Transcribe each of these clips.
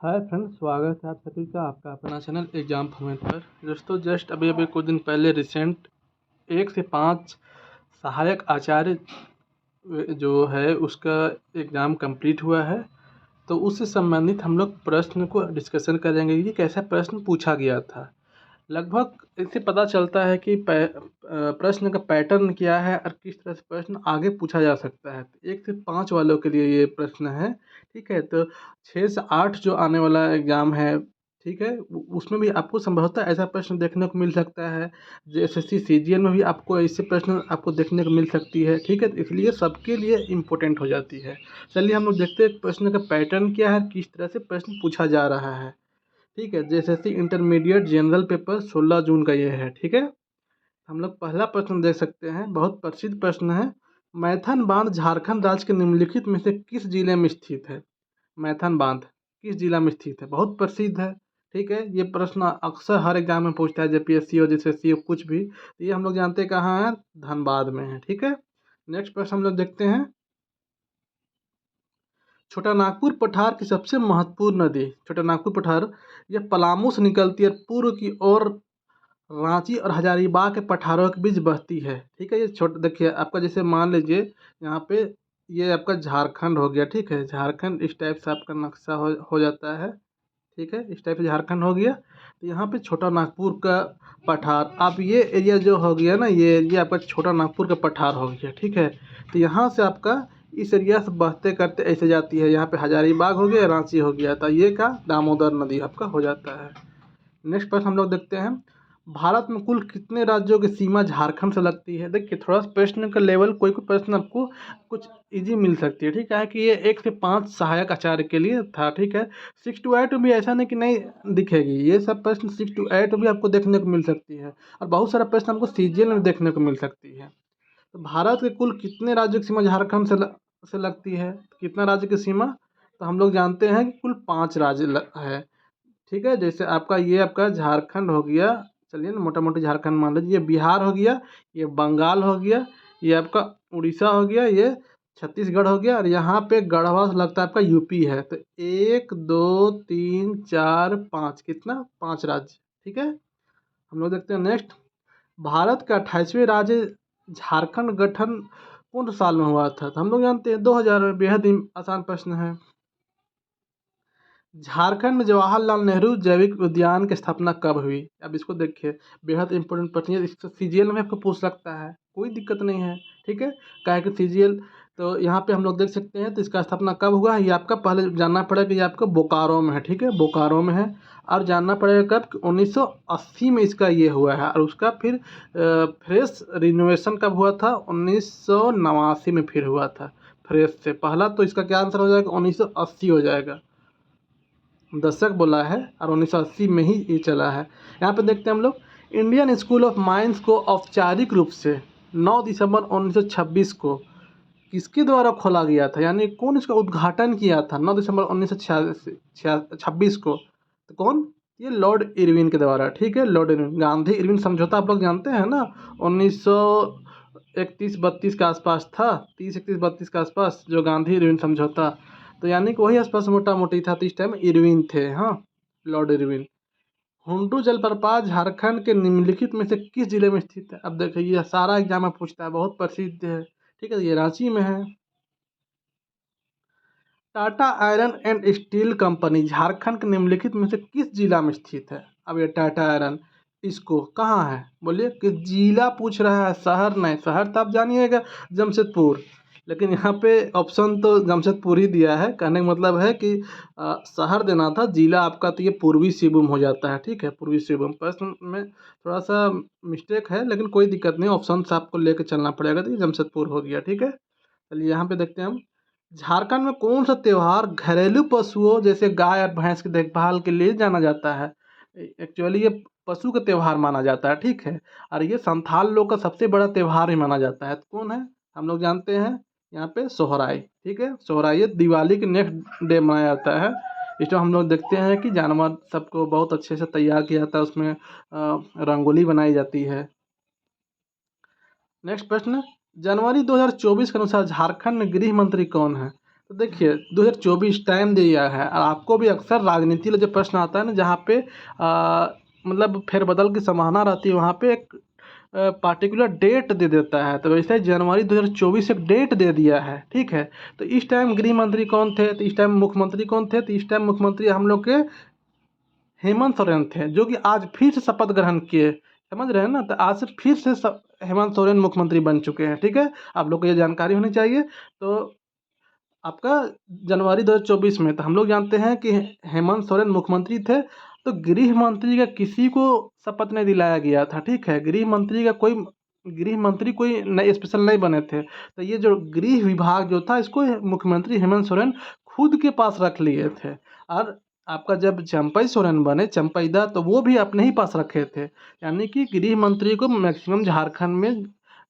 Hi friends, स्वागत है आप सभी का आपका अपना चैनल एग्जाम फॉर्मेट पर। दोस्तों, जस्ट अभी अभी कुछ दिन पहले रिसेंट 1 से 5 सहायक आचार्य जो है उसका एग्ज़ाम कंप्लीट हुआ है। तो उससे संबंधित हम लोग प्रश्न को डिस्कशन करेंगे कि कैसा प्रश्न पूछा गया था। लगभग इससे पता चलता है कि प्रश्न का पैटर्न क्या है और किस तरह से प्रश्न आगे पूछा जा सकता है। 1 से 5 वालों के लिए ये प्रश्न है, ठीक है। तो 6 से 8 जो आने वाला एग्ज़ाम है, ठीक है, उसमें भी आपको संभवतः ऐसा प्रश्न देखने को मिल सकता है। जो एसएससी सीजीएल में भी आपको ऐसे प्रश्न आपको देखने को मिल सकती है, ठीक है। तो इसलिए सबके लिए इम्पोर्टेंट हो जाती है। चलिए हम लोग देखते हैं प्रश्न का पैटर्न क्या है, किस तरह से प्रश्न पूछा जा रहा है, ठीक है। जैसे इंटरमीडिएट जनरल पेपर 16 जून का ये है, ठीक है। हम लोग पहला प्रश्न देख सकते हैं, बहुत प्रसिद्ध प्रश्न है। मैथन बांध झारखंड राज्य के निम्नलिखित में से किस जिले में स्थित है? मैथन बांध किस जिला में स्थित है? बहुत प्रसिद्ध है, ठीक है। ये प्रश्न अक्सर हर एग्जाम में पूछता है, जेपीएससी हो जेएसएससी हो कुछ भी। तो ये हम लोग जानते हैं कहाँ है, धनबाद में है, ठीक है। नेक्स्ट प्रश्न हम लोग देखते हैं, छोटा नागपुर पठार की सबसे महत्वपूर्ण नदी। छोटा नागपुर पठार यह पलामू से निकलती है, पूर्व की ओर रांची और हजारीबाग के पठारों के बीच बहती है, ठीक है। ये छोटा देखिए आपका, जैसे मान लीजिए यहाँ पे ये आपका झारखंड हो गया, ठीक है। झारखंड इस टाइप से आपका नक्शा हो जाता है, ठीक है। इस टाइप से झारखंड हो गया। तो यहाँ पे छोटा नागपुर का पठार, अब ये एरिया जो हो गया ना, ये आपका छोटा नागपुर का पठार हो गया, ठीक है। तो यहाँ से आपका इस एरिया से बहते करते ऐसे जाती है, यहाँ पे हजारीबाग हो गया, रांची हो गया, तो ये का दामोदर नदी आपका हो जाता है। नेक्स्ट प्रश्न हम लोग देखते हैं, भारत में कुल कितने राज्यों की सीमा झारखंड से लगती है? देखिए थोड़ा सा प्रश्न का लेवल, कोई कोई प्रश्न आपको कुछ इजी मिल सकती है, ठीक है, कि ये 1 से 5 सहायक आचार्य के लिए था, ठीक है। 6 to 8 भी ऐसा नहीं कि नहीं दिखेगी, ये सब प्रश्न 6 to 8 भी आपको देखने को मिल सकती है, और बहुत सारा प्रश्न हमको सीजीएल में देखने को मिल सकती है। तो भारत के कुल कितने राज्यों की सीमा झारखंड से लगती है? कितना राज्य की सीमा? तो हम लोग जानते हैं कि कुल 5 राज्य है, ठीक है। जैसे आपका ये आपका झारखंड हो गया, चलिए ना मोटा मोटी झारखंड मान लीजिए, ये बिहार हो गया, ये बंगाल हो गया, ये आपका उड़ीसा हो गया, ये छत्तीसगढ़ हो गया, और यहाँ पे गढ़वा से लगता है आपका यूपी है। तो 1 2 3 4 5, कितना? 5 राज्य, ठीक है। हम लोग देखते हैं नेक्स्ट, भारत का 28वें राज्य झारखंड गठन कौन साल में हुआ था? तो हम लोग जानते हैं 2000 में। बेहद ही आसान प्रश्न है। झारखंड में जवाहरलाल नेहरू जैविक उद्यान की स्थापना कब हुई? अब इसको देखिए, बेहद इंपॉर्टेंट प्रश्न है, इसको सीजीएल में आपको पूछ सकता है, कोई दिक्कत नहीं है, ठीक है। क्या है कि सीजीएल, तो यहाँ पे हम लोग देख सकते हैं, तो इसका स्थापना कब हुआ है ये आपका पहले जानना पड़ेगा कि ये आपका बोकारो में है, ठीक है, बोकारो में है। और जानना पड़ेगा कब, कि 1980 में इसका ये हुआ है, और उसका फिर फ्रेश रिनोवेशन कब हुआ था? 1989 में फिर हुआ था फ्रेश से पहला। तो इसका क्या आंसर हो जाएगा? 1980 हो जाएगा। दशक बोला है, और 1980 में ही ये चला है। यहाँ पे देखते हैं हम लोग, इंडियन स्कूल ऑफ माइंस को औपचारिक रूप से 9 दिसंबर 1926 को किसके द्वारा खोला गया था? यानी कौन इसका उद्घाटन किया था 9 दिसंबर 1926 को? तो कौन? ये लॉर्ड इरविन के द्वारा, ठीक है। लॉर्ड इरविन, गांधी इरविन समझौता आप लोग जानते हैं ना, 1931-32 के आसपास था, 30-31-32 के आसपास जो गांधी इरविन समझौता। तो यानी कि वही आसपास मोटा मोटी था, तो इस टाइम इरविन थे, हाँ, लॉर्ड इरविन। हुंडू जलप्रपात झारखंड के निम्नलिखित में से किस जिले में स्थित है? अब देखिए ये सारा एग्जाम में पूछता है, बहुत प्रसिद्ध है, ठीक है। ये रांची में है। Tata iron and steel company Jharkhand के निम्नलिखित में से किस जिला में स्थित है? अब ये टाटा आयरन, इसको कहाँ है बोलिए, कि जिला पूछ रहा है, शहर नहीं। शहर तो आप जानिएगा जमशेदपुर, लेकिन यहाँ पे ऑप्शन तो जमशेदपुर ही दिया है। कहने का मतलब है कि शहर देना था, जिला आपका तो ये पूर्वी सिंहभूम हो जाता है, ठीक है, पूर्वी सिंहभूम। प्रश्न में थोड़ा सा मिस्टेक है, लेकिन कोई दिक्कत नहीं, ऑप्शन से आपको लेके चलना पड़ेगा। तो ये जमशेदपुर हो गया, ठीक है। चलिए यहाँ पे देखते हैं हम, झारखंड में कौन सा त्योहार घरेलू पशुओं जैसे गाय और भैंस की देखभाल के लिए जाना जाता है? एक्चुअली ये पशु का त्यौहार माना जाता है, ठीक है। और ये संथाल लोग का सबसे बड़ा त्यौहार ही माना जाता है। तो कौन है? हम लोग जानते हैं यहाँ पे सोहराई, ठीक है। सोहराई ये दिवाली के नेक्स्ट डे मनाया जाता है। इसमें हम लोग देखते हैं कि जानवर सबको बहुत अच्छे से तैयार किया जाता है, उसमें रंगोली बनाई जाती है। नेक्स्ट प्रश्न, जनवरी 2024 के अनुसार झारखंड में गृह मंत्री कौन है? तो देखिए 2024 टाइम दिया है और आपको भी अक्सर राजनीति में जो प्रश्न आता है ना, जहाँ पे मतलब फेरबदल की संभावना रहती है, वहाँ पे एक पार्टिकुलर डेट दे देता है। तो वैसे जनवरी 2024 एक डेट दे दिया है, ठीक है। तो इस टाइम गृह मंत्री कौन थे, तो इस टाइम मुख्यमंत्री कौन थे, तो इस टाइम मुख्यमंत्री हम लोग के हेमंत सोरेन थे, जो कि आज फिर से शपथ ग्रहण किए, समझ रहे हैं ना। तो आज से फिर से हेमंत सोरेन मुख्यमंत्री बन चुके हैं, ठीक है। आप लोग को ये जानकारी होनी चाहिए। तो आपका जनवरी 2024 में, तो हम लोग जानते हैं कि हेमंत सोरेन मुख्यमंत्री थे। तो गृह मंत्री का किसी को शपथ नहीं दिलाया गया था, ठीक है। गृह मंत्री कोई नए स्पेशल नहीं बने थे। तो ये जो गृह विभाग जो था, इसको मुख्यमंत्री हेमंत सोरेन खुद के पास रख लिए थे। और आपका जब चंपई सोरेन बने, चंपईदा, तो वो भी अपने ही पास रखे थे। यानी कि गृह मंत्री को मैक्सिमम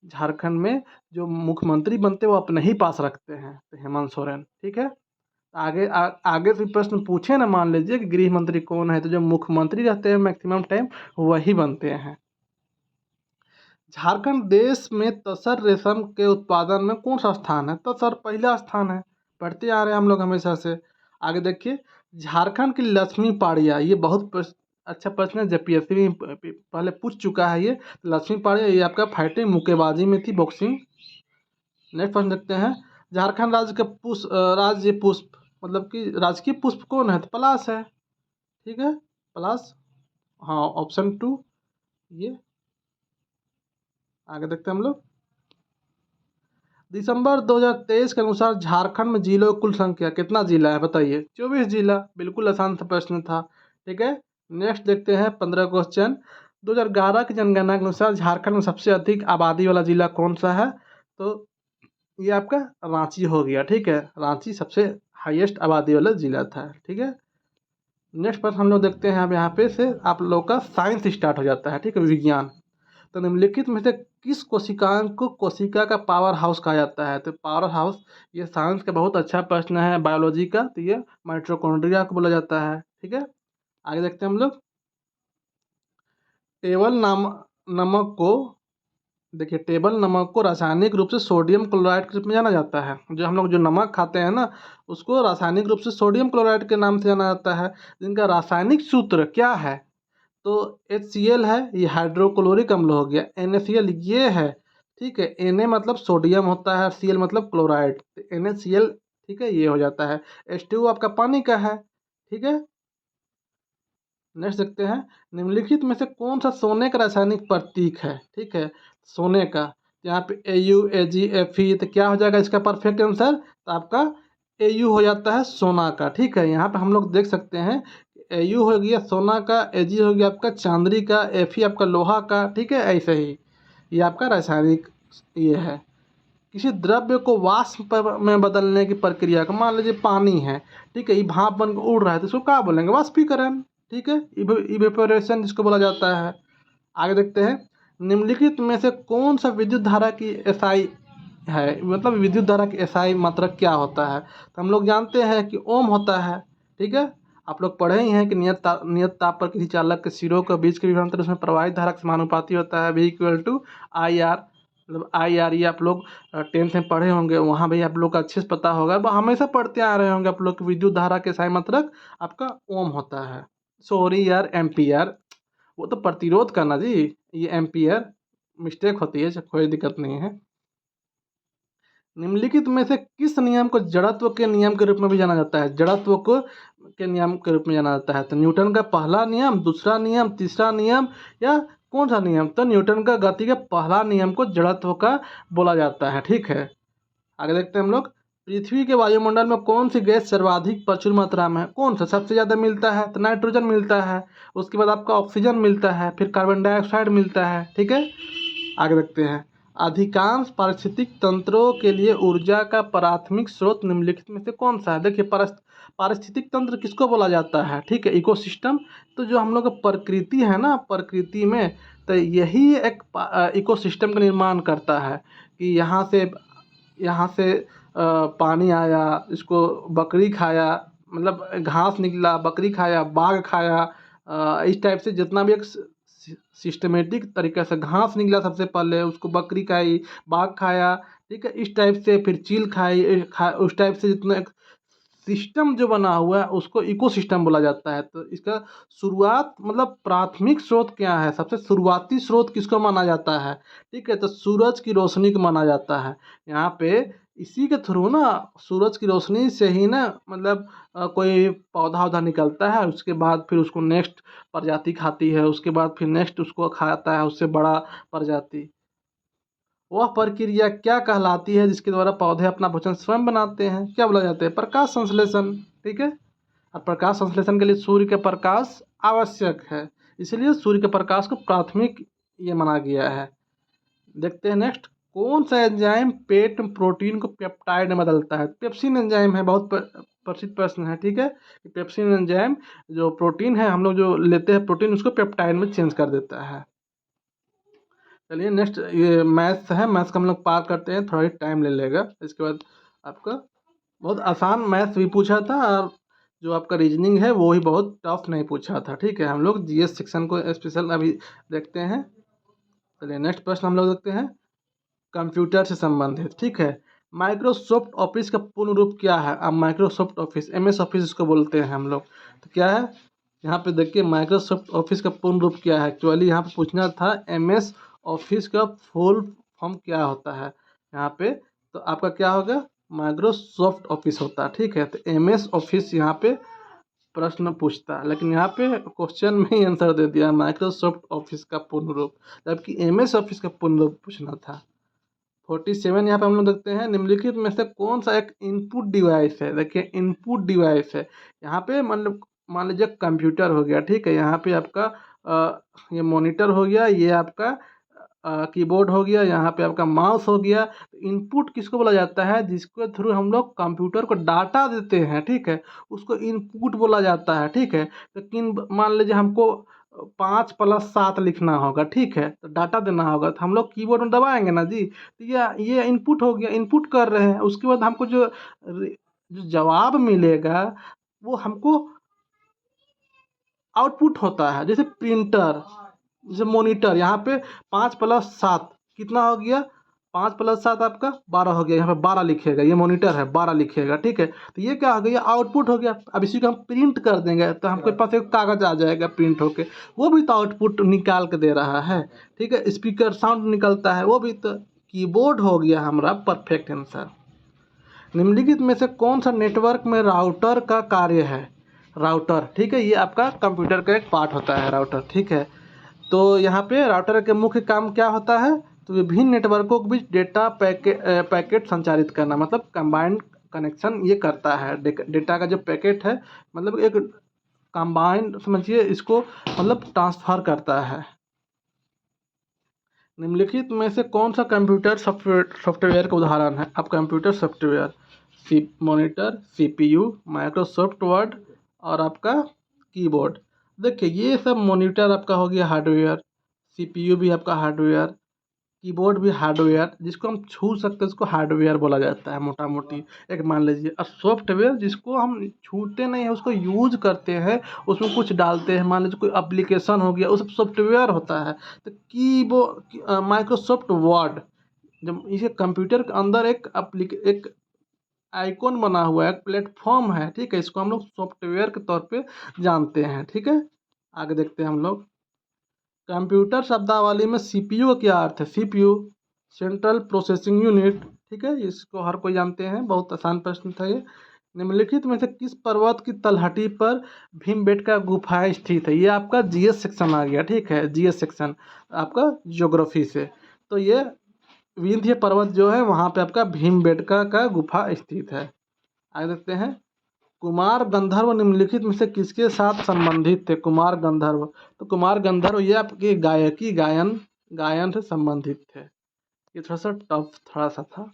झारखंड में जो मुख्यमंत्री बनते हैं वो अपने ही पास रखते हैं, तो हेमंत सोरेन, ठीक है। आगे से प्रश्न पूछे ना, मान लीजिए कि गृह मंत्री कौन है, तो जो मुख्यमंत्री रहते हैं मैक्सिमम टाइम वही बनते हैं। झारखंड देश में तसर रेशम के उत्पादन में कौन सा स्थान है, तसर पहला स्थान है, पढ़ते आ रहे हैं हम लोग हमेशा से। आगे देखिए, झारखंड की लक्ष्मी पाड़िया, ये बहुत अच्छा प्रश्न है, जब पीएससी में पहले पूछ चुका है ये। लक्ष्मी पाड़िया ये आपका फाइटिंग मुक्केबाजी में थी, बॉक्सिंग। नेक्स्ट प्रश्न देखते हैं, झारखंड राज्य पुष्प मतलब कि राजकीय पुष्प कौन है, तो पलाश है, ठीक है, पलाश। हाँ, ऑप्शन 2 ये। आगे देखते हैं हम लोग, दिसंबर 2023 के अनुसार झारखंड में जिलों की कुल संख्या, कितना जिला है बताइए, 24 जिला। बिल्कुल आसान सा प्रश्न था, ठीक है। नेक्स्ट देखते हैं 15 क्वेश्चन, 2011 की जनगणना के अनुसार झारखंड में सबसे अधिक आबादी वाला जिला कौन सा है, तो ये आपका रांची हो गया, ठीक है। रांची सबसे हाईएस्ट आबादी वाला जिला था, ठीक है। नेक्स्ट प्रश्न हम लोग देखते हैं, अब यहाँ पे से आप लोग का साइंस स्टार्ट हो जाता है, ठीक है, विज्ञान। तो निम्नलिखित में से किस कोशिकांग को कोशिका का पावर हाउस कहा जाता है, तो पावर हाउस, ये साइंस का बहुत अच्छा प्रश्न है बायोलॉजी का, तो ये माइटोकॉन्ड्रिया को बोला जाता है, ठीक है। आगे देखते हैं हम लोग, टेबल नमक को, देखिए टेबल नमक को रासायनिक रूप से सोडियम क्लोराइड के रूप में जाना जाता है। जो हम लोग जो नमक खाते हैं ना, उसको रासायनिक रूप से सोडियम क्लोराइड के नाम से जाना जाता है, जिनका रासायनिक सूत्र क्या है, तो HCl है, ये हाइड्रोक्लोरिक अम्ल हो गया। NaCl ये है, ठीक है। Na मतलब सोडियम होता है, Cl मतलब क्लोराइड, तो NaCl, ठीक है, ये हो जाता है। H2O आपका पानी का है, ठीक है। नेक्स्ट देखते हैं, निम्नलिखित में से कौन सा सोने का रासायनिक प्रतीक है, ठीक है, सोने का। यहाँ पे Au Ag Fe, तो क्या हो जाएगा इसका परफेक्ट आंसर, तो आपका Au हो जाता है सोना का, ठीक है। यहाँ पे हम लोग देख सकते हैं, Au हो गया सोना का, Ag हो गया आपका चांदी का, Fe आपका लोहा का, ठीक है। ऐसे ही ये आपका रासायनिक ये है। किसी द्रव्य को वाष्प में बदलने की प्रक्रिया को, मान लीजिए पानी है, ठीक है, ये भाप बन के उड़ रहा है, तो इसको क्या बोलेंगे, वाष्पीकरण, ठीक है, इवेपोरेशन जिसको बोला जाता है। आगे देखते हैं, निम्नलिखित में से कौन सा विद्युत धारा की एसआई है, मतलब विद्युत धारा की एसआई मात्रक क्या होता है, तो हम लोग जानते हैं कि ओम होता है, ठीक है। आप लोग पढ़े ही हैं कि नियत ताप पर किसी चालक के सिरों के बीच के विभवांतर उसमें प्रवाहित धारा के समानुपाती होता है, V=IR, मतलब IR, ये आप लोग 10th में पढ़े होंगे, वहाँ भी आप लोग को अच्छे से पता होगा, हमेशा पढ़ते आ रहे होंगे आप लोग की विद्युत धारा के एसआई मात्रक आपका ओम होता है। सॉरी यार, एम्पियर, वो तो प्रतिरोध करना जी, ये एम्पियर मिस्टेक होती है, कोई दिक्कत नहीं है। निम्नलिखित में से किस नियम को जड़त्व के नियम के रूप में भी जाना जाता है, जड़त्व को के नियम के रूप में जाना जाता है, तो न्यूटन का पहला नियम, दूसरा नियम, तीसरा नियम, या कौन सा नियम, तो न्यूटन का गति के पहला नियम को जड़त्व का बोला जाता है, ठीक है। आगे देखते हैं हम लोग, पृथ्वी के वायुमंडल में कौन सी गैस सर्वाधिक प्रचुर मात्रा में है, कौन सा सबसे ज़्यादा मिलता है, तो नाइट्रोजन मिलता है, उसके बाद आपका ऑक्सीजन मिलता है, फिर कार्बन डाइऑक्साइड मिलता है, ठीक है। आगे देखते हैं, अधिकांश पारिस्थितिक तंत्रों के लिए ऊर्जा का प्राथमिक स्रोत निम्नलिखित में से कौन सा है, देखिए पारिस्थितिक तंत्र किसको बोला जाता है, ठीक है, इकोसिस्टम। तो जो हम लोग का प्रकृति है ना, प्रकृति में तो यही एक इकोसिस्टम का निर्माण करता है, कि यहाँ से पानी आया, इसको बकरी खाया, मतलब घास निकला, बकरी खाया, बाघ खाया, इस टाइप से जितना भी एक सिस्टमेटिक तरीके से घास निकला, सबसे पहले उसको बकरी खाई, बाघ खाया, ठीक है। इस टाइप से फिर चील उस टाइप से जितना एक सिस्टम जो बना हुआ है उसको इकोसिस्टम बोला जाता है। तो इसका शुरुआत मतलब प्राथमिक स्रोत क्या है, सबसे शुरुआती स्रोत किसको माना जाता है, ठीक है, तो सूरज की रोशनी को माना जाता है। यहाँ पे इसी के थ्रू ना, सूरज की रोशनी से ही ना मतलब कोई पौधा वौधा निकलता है, उसके बाद फिर उसको नेक्स्ट प्रजाति खाती है, उसके बाद फिर नेक्स्ट उसको खाता है उससे बड़ा प्रजाति। वह प्रक्रिया क्या कहलाती है जिसके द्वारा पौधे अपना भोजन स्वयं बनाते हैं, क्या बोला जाता है, प्रकाश संश्लेषण। ठीक है। और प्रकाश संश्लेषण के लिए सूर्य के प्रकाश आवश्यक है, इसलिए सूर्य के प्रकाश को प्राथमिक ये माना गया है। देखते हैं नेक्स्ट, कौन सा एंजाइम पेट प्रोटीन को पेप्टाइड में बदलता है। पेप्सिन एंजाइम है, बहुत प्रसिद्ध प्रश्न है। ठीक है, पेप्सिन एंजाइम जो प्रोटीन है, हम लोग जो लेते हैं प्रोटीन, उसको पेप्टाइड में चेंज कर देता है। चलिए नेक्स्ट, ये मैथ्स है, मैथ्स का हम लोग पार करते हैं, थोड़ा ही टाइम ले लेगा। इसके बाद आपका बहुत आसान मैथ्स भी पूछा था, और जो आपका रीजनिंग है वो ही बहुत टफ नहीं पूछा था। ठीक है, हम लोग जीएस सेक्शन को स्पेशल अभी देखते हैं। चलिए नेक्स्ट प्रश्न हम लोग देखते हैं, कंप्यूटर से संबंधित। ठीक है, माइक्रोसॉफ्ट ऑफिस का पूर्ण रूप क्या है। अब माइक्रोसॉफ्ट ऑफिस, एमएस ऑफिस इसको बोलते हैं हम लोग, तो क्या है यहाँ पे देखिए, माइक्रोसॉफ्ट ऑफिस का पूर्ण रूप क्या है। एक्चुअली यहाँ पे पूछना था एमएस ऑफिस का फुल फॉर्म क्या होता है यहाँ पे, तो आपका क्या होगा, माइक्रोसॉफ्ट ऑफिस होता है। ठीक है, तो एमएस ऑफिस यहाँ पे प्रश्न पूछता है, लेकिन यहाँ पे क्वेश्चन में ही आंसर दे दिया माइक्रोसॉफ्ट ऑफिस का पूर्ण रूप, जबकि एमएस ऑफिस का पूर्ण रूप पूछना था। 47 यहाँ पे हम लोग देखते हैं, निम्नलिखित में से कौन सा एक इनपुट डिवाइस है। देखिए इनपुट डिवाइस है यहाँ पे, मतलब मान लीजिए कंप्यूटर हो गया। ठीक है, यहाँ पे आपका ये मॉनिटर हो गया, ये आपका कीबोर्ड हो गया, यहाँ पे आपका माउस हो गया। इनपुट किसको बोला जाता है, जिसके थ्रू हम लोग कंप्यूटर को डाटा देते हैं। ठीक है, उसको इनपुट बोला जाता है। ठीक है, लेकिन मान लीजिए हमको 5+7 लिखना होगा, ठीक है, तो डाटा देना होगा, तो हम लोग कीबोर्ड में दबाएंगे ना जी, तो ये इनपुट हो गया, इनपुट कर रहे हैं। उसके बाद हमको जो जो जवाब मिलेगा वो हमको आउटपुट होता है। जैसे प्रिंटर, जैसे मॉनिटर, यहाँ पे 5+7 कितना हो गया, 5+7 आपका 12 हो गया, यहाँ पे 12 लिखेगा, ये मॉनिटर है 12 लिखेगा। ठीक है, तो ये क्या हो गया, आउटपुट हो गया। अब इसी को हम प्रिंट कर देंगे तो हमके पास एक कागज़ आ जाएगा प्रिंट होके, वो भी तो आउटपुट निकाल के दे रहा है। ठीक है, स्पीकर साउंड निकलता है, वो भी तो। कीबोर्ड हो गया हमारा परफेक्ट आंसर। निम्नलिखित में से कौन सा नेटवर्क में राउटर का कार्य है। राउटर, ठीक है, ये आपका कंप्यूटर का एक पार्ट होता है राउटर। ठीक है, तो यहाँ पे राउटर के मुख्य काम क्या होता है, तो विभिन्न नेटवर्कों के बीच डेटा पैकेट संचारित करना, मतलब कंबाइंड कनेक्शन ये करता है। डेटा का जो पैकेट है, मतलब एक कंबाइंड समझिए इसको, मतलब ट्रांसफ़र करता है। निम्नलिखित में से कौन सा कंप्यूटर सॉफ्टवेयर का उदाहरण है। अब computer software, monitor, CPU, Microsoft word और आपका कीबोर्ड। देखिए ये सब मॉनिटर आपका हो गया हार्डवेयर, सीपीयू भी आपका हार्डवेयर, कीबोर्ड भी हार्डवेयर, जिसको हम छू सकते हैं उसको हार्डवेयर बोला जाता है मोटा मोटी। एक मान लीजिए, और सॉफ्टवेयर जिसको हम छूते नहीं हैं, उसको यूज करते हैं, उसमें कुछ डालते हैं, मान लीजिए कोई एप्लीकेशन हो गया, वो सब सॉफ्टवेयर होता है। तो माइक्रोसॉफ्ट वर्ड, जब इसे कंप्यूटर के अंदर एक आइकॉन बना हुआ है, एक प्लेटफॉर्म है। ठीक है, इसको हम लोग सॉफ्टवेयर के तौर पे जानते हैं। ठीक है, आगे देखते हैं हम लोग, कंप्यूटर शब्दावली में सीपीयू का क्या अर्थ है। CPU central processing unit. ठीक है, इसको हर कोई जानते हैं, बहुत आसान प्रश्न था ये। निम्नलिखित में से किस पर्वत की तलहटी पर भीमबेटका गुफा स्थित है। ये आपका जीएस सेक्शन आ गया। ठीक है, जीएस सेक्शन आपका ज्योग्राफी से, तो ये विंध्य पर्वत जो है वहाँ पे आपका भीमबेटका का गुफा स्थित है। आगे देखते हैं, कुमार गंधर्व निम्नलिखित में से किसके साथ संबंधित थे। कुमार गंधर्व, तो कुमार गंधर्व ये आपके गायकी गायन से संबंधित थे। ये थोड़ा सा टफ थोड़ा सा था,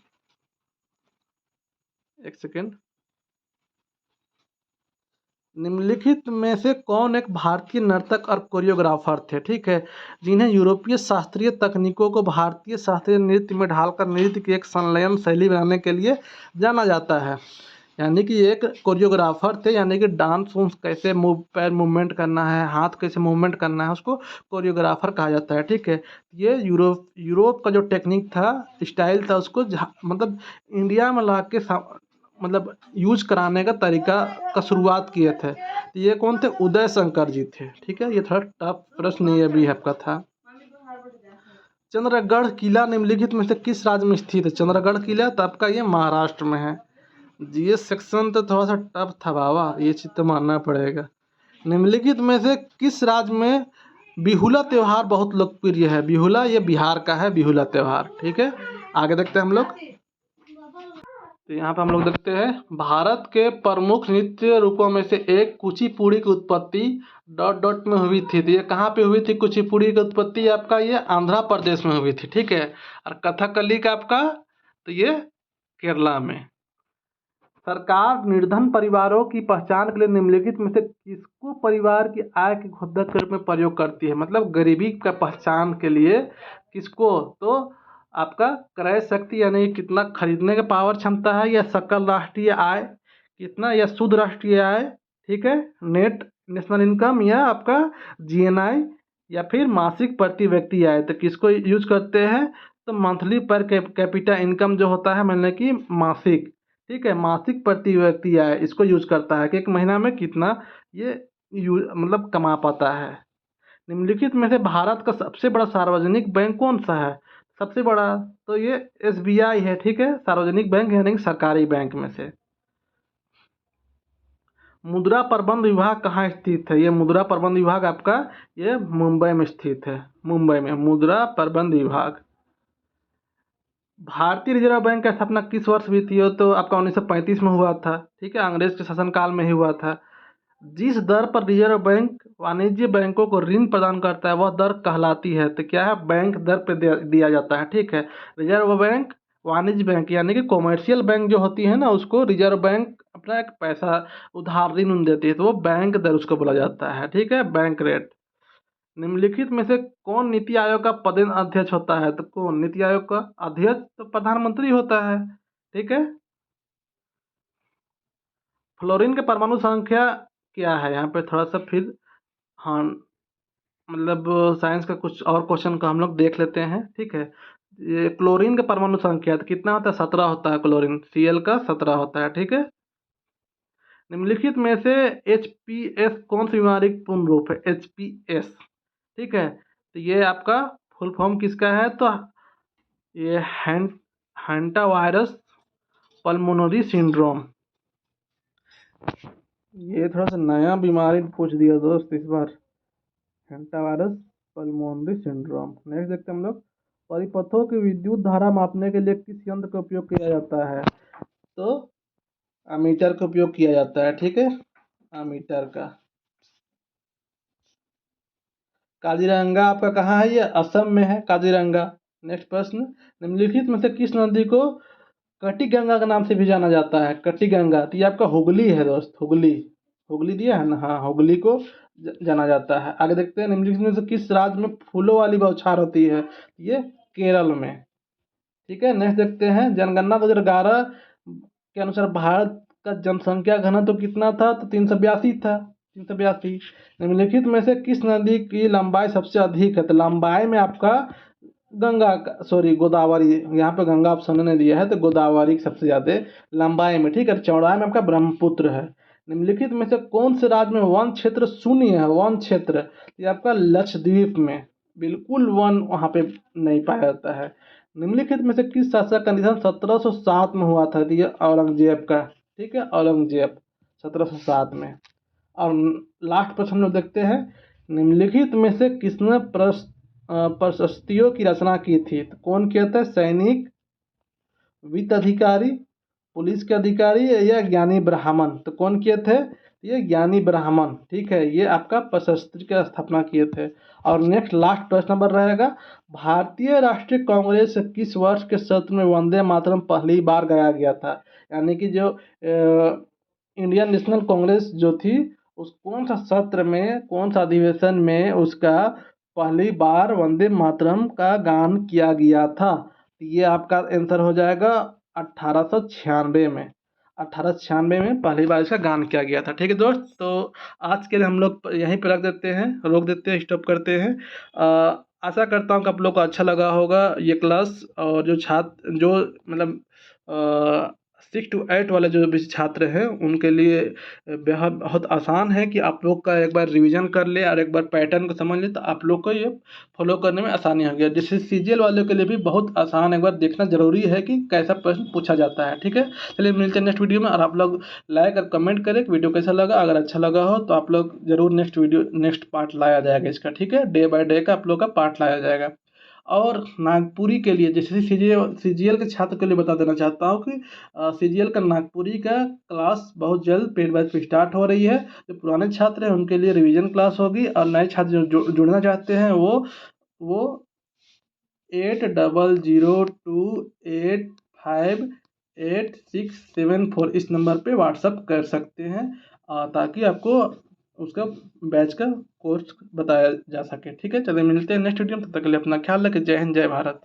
एक सेकेंड। निम्नलिखित में से कौन एक भारतीय नर्तक और कोरियोग्राफर थे। ठीक है, जिन्हें यूरोपीय शास्त्रीय तकनीकों को भारतीय शास्त्रीय नृत्य में ढालकर नृत्य की एक संलयन शैली बनाने के लिए जाना जाता है। यानी कि एक कोरियोग्राफर थे, यानी कि डांस उन्स कैसे पैर मूवमेंट करना है, हाथ कैसे मूवमेंट करना है, उसको कोरियोग्राफर कहा जाता है। ठीक है, ये यूरोप यूरोप का जो टेक्निक था, स्टाइल था, उसको मतलब इंडिया में ला के मतलब यूज कराने का तरीका का शुरुआत किए थे। तो ये कौन थे? उदय शंकर जी थे। ठीक है, ये थोड़ा टफ प्रश्न ये भी आपका था। चंद्रगढ़ किला निम्नलिखित में से किस राज्य में स्थित है? चंद्रगढ़ किला तो आपका ये महाराष्ट्र में है। ये सेक्शन तो थोड़ा सा टफ था बाबा, ये चीज तो मानना पड़ेगा। निम्नलिखित में से किस राज्य में बिहुला त्योहार बहुत लोकप्रिय है? बिहुला ये बिहार का है, बिहुला त्योहार। ठीक है, आगे देखते हैं हम लोग। तो यहाँ पे हम लोग देखते हैं, भारत के प्रमुख नृत्य रूपों में से एक कुचिपुड़ी की उत्पत्ति डॉट डॉट में हुई थी। तो ये कहाँ पे हुई थी कुचिपुड़ी की उत्पत्ति? आपका ये आंध्र प्रदेश में हुई थी। ठीक है, और कथकली का आपका तो ये केरला में। सरकार निर्धन परिवारों की पहचान के लिए निम्नलिखित में से किसको परिवार की आय के घोषक के रूप में प्रयोग करती है? मतलब गरीबी का पहचान के लिए किसको? तो आपका क्रय शक्ति, यानी कितना खरीदने का पावर क्षमता है, या सकल राष्ट्रीय आय कितना, या शुद्ध राष्ट्रीय आय, ठीक है, नेट नेशनल इनकम, या आपका जीएनआई, या फिर मासिक प्रति व्यक्ति आय। तो किसको यूज करते हैं? तो मंथली पर कैपिटा इनकम जो होता है, मतलब कि मासिक। ठीक है, मासिक प्रति व्यक्ति आय इसको यूज करता है कि एक महीना में कितना ये मतलब कमा पाता है। निम्नलिखित में से भारत का सबसे बड़ा सार्वजनिक बैंक कौन सा है? सबसे बड़ा तो ये एसबीआई है। ठीक है, सार्वजनिक बैंक यानी कि सरकारी बैंक में से। मुद्रा प्रबंध विभाग कहाँ स्थित है? ये मुद्रा प्रबंध विभाग आपका ये मुंबई में स्थित है। मुंबई में मुद्रा प्रबंध विभाग। भारतीय रिजर्व बैंक का स्थापना किस वर्ष हुई थी? तो आपका 1935 में हुआ था। ठीक है, अंग्रेज के शासनकाल में ही हुआ था। जिस दर पर रिजर्व बैंक वाणिज्य बैंकों को ऋण प्रदान करता है वह दर कहलाती है। तो क्या है? बैंक दर पे दिया जाता है। ठीक है, रिजर्व बैंक वाणिज्य बैंक यानी कि कॉमर्शियल बैंक जो होती है ना, उसको रिजर्व बैंक अपना एक पैसा उधार ऋण उन देती है, तो वो बैंक दर उसको बोला जाता है। ठीक है, बैंक रेट। निम्नलिखित में से कौन नीति आयोग का पदेन अध्यक्ष होता है? तो कौन नीति आयोग का अध्यक्ष? तो प्रधानमंत्री होता है। ठीक है, फ्लोरीन के परमाणु संख्या क्या है? यहाँ पे थोड़ा सा फिर हाँ, मतलब साइंस का कुछ और क्वेश्चन का हम लोग देख लेते हैं। ठीक है, ये क्लोरीन का परमाणु संख्या तो कितना होता है? 17 होता है। क्लोरीन Cl का 17 होता है। ठीक है, निम्नलिखित में से HPS कौन सी बीमारी का पूर्ण रूप है? HPS। ठीक है, तो ये आपका फुल फॉर्म किसका है? तो ये हैंटा वायरस पल्मोनरी सिंड्रोम। ये थोड़ा सा नया बीमारी पूछ दिया दोस्त इस बार, हैंटा वायरस पल्मोनरी सिंड्रोम। नेक्स्ट देखते हैं हम लोग, परिपथों की विद्युत धारा मापने के लिए किस यंत्र का उपयोग किया जाता है? तो अमीटर का उपयोग किया जाता है। ठीक है, अमीटर का। काजीरंगा आपका कहाँ है? ये असम में है काजीरंगा। नेक्स्ट प्रश्न, निम्नलिखित में से किस नदी को कटी गंगा के नाम से भी जाना जाता है? कटी गंगा तो ये आपका हुगली है दोस्त, हुगली। हुगली दिया है ना, हाँ, हुगली को जाना जाता है। आगे देखते हैं, निम्नलिखित में से किस राज्य में फूलों वाली बौछार होती है? ये केरल में। ठीक है, नेक्स्ट देखते हैं, जनगणना 2011 के अनुसार भारत का जनसंख्या घनत्व तो कितना था? तो 382 था। 382। निम्नलिखित में से किस नदी की लंबाई सबसे अधिक है? तो लंबाई में आपका गंगा सॉरी गोदावरी, यहाँ पे गंगा ऑप्शन ने दिया है, तो गोदावरी की सबसे ज्यादा लंबाई में। ठीक है, चौड़ाई में आपका ब्रह्मपुत्र है। निम्नलिखित में से कौन से राज्य में वन क्षेत्र शून्य है? वन क्षेत्र ये आपका लक्षद्वीप में, बिल्कुल वन वहाँ पे नहीं पाया जाता है। निम्नलिखित में से किस शासक का निधन 1707 में हुआ था? तो ये औरंगजेब का। ठीक है, औरंगजेब 1707 में। और लास्ट प्रश्न हम लोग देखते हैं, निम्नलिखित में से किसने प्रशस्तियों की रचना की थी? तो कौन किया था? सैनिक, वित्त अधिकारी, पुलिस के अधिकारी, या ज्ञानी ब्राह्मण। तो कौन किए थे? ये ज्ञानी ब्राह्मण। ठीक है, ये आपका प्रशस्ति की स्थापना किए थे। और नेक्स्ट लास्ट प्रश्न नंबर रहेगा, भारतीय राष्ट्रीय कांग्रेस किस वर्ष के सत्र में वंदे मातरम पहली बार गाया गया था? यानी कि जो इंडियन नेशनल कांग्रेस जो थी, उस कौन सा सत्र में, कौन सा अधिवेशन में उसका पहली बार वंदे मातरम का गान किया गया था? तो ये आपका आंसर हो जाएगा 1896 में। 1896 में पहली बार इसका गान किया गया था। ठीक है दोस्त, तो आज के लिए हम लोग यहीं पे रख देते हैं, रोक देते हैं, स्टॉप करते हैं। आशा करता हूँ कि आप लोग को अच्छा लगा होगा ये क्लास, और जो छात्र जो मतलब 6 to 8 वाले जो भी छात्र हैं उनके लिए बेहद बहुत आसान है कि आप लोग का एक बार रिवीजन कर ले और एक बार पैटर्न को समझ ले, तो आप लोग को ये फॉलो करने में आसानी हो गया। जैसे सीजीएल वालों के लिए भी बहुत आसान, एक बार देखना जरूरी है कि कैसा प्रश्न पूछा जाता है। ठीक है, चलिए मिलते हैं नेक्स्ट वीडियो में, और आप लोग लाइक और कमेंट करें कि वीडियो कैसा लगा। अगर अच्छा लगा हो तो आप लोग जरूर नेक्स्ट पार्ट लाया जाएगा इसका। ठीक है, डे बाय डे का आप लोग का पार्ट लाया जाएगा। और नागपुरी के लिए, जैसे सीजीएल के छात्र के लिए बता देना चाहता हूँ कि सीजीएल का नागपुरी का क्लास बहुत जल्द पेड बैच पे स्टार्ट हो रही है। जो पुराने छात्र हैं उनके लिए रिवीजन क्लास होगी, और नए छात्र जो जुड़ना चाहते हैं वो 8002858674 इस नंबर पे व्हाट्सअप कर सकते हैं, ताकि आपको उसका बैच का कोर्स बताया जा सके। ठीक है, चलिए मिलते हैं नेक्स्ट वीडियो में, तब तक के लिए अपना ख्याल रखें। जय हिंद, जय भारत।